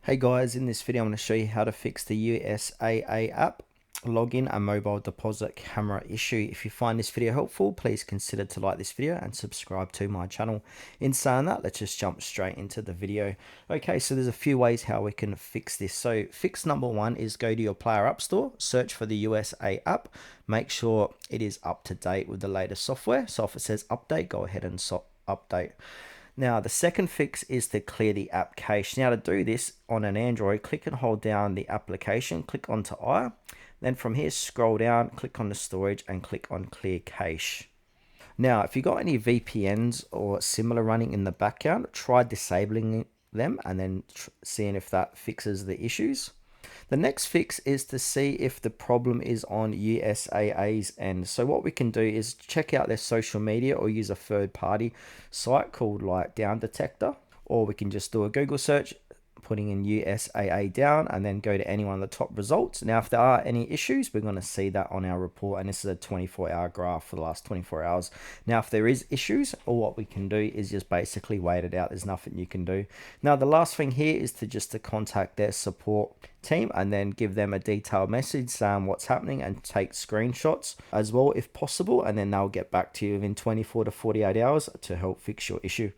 Hey guys, in this video I'm going to show you how to fix the USAA app login and mobile deposit camera issue. If you find this video helpful, please consider to like this video and subscribe to my channel. In saying that, let's just jump straight into the video. Okay, so there's a few ways how we can fix this. So fix number one is go to your Player App Store, search for the USAA app, make sure it is up to date with the latest software. So if it says update, go ahead and update. Now, the second fix is to clear the app cache. Now, to do this on an Android, click and hold down the application, click onto I. Then from here, scroll down, click on the storage and click on clear cache. Now, if you've got any VPNs or similar running in the background, try disabling them and then seeing if that fixes the issues. The next fix is to see if the problem is on USAA's end. So what we can do is check out their social media or use a third party site called like Down Detector, or we can just do a Google search putting in USAA down and then go to any one of the top results. Now, if there are any issues, we're going to see that on our report. And this is a 24-hour graph for the last 24 hours. Now, if there is issues, or what we can do is just basically wait it out. There's nothing you can do. Now, the last thing here is to contact their support team and then give them a detailed message saying what's happening and take screenshots as well if possible. And then they'll get back to you within 24 to 48 hours to help fix your issue.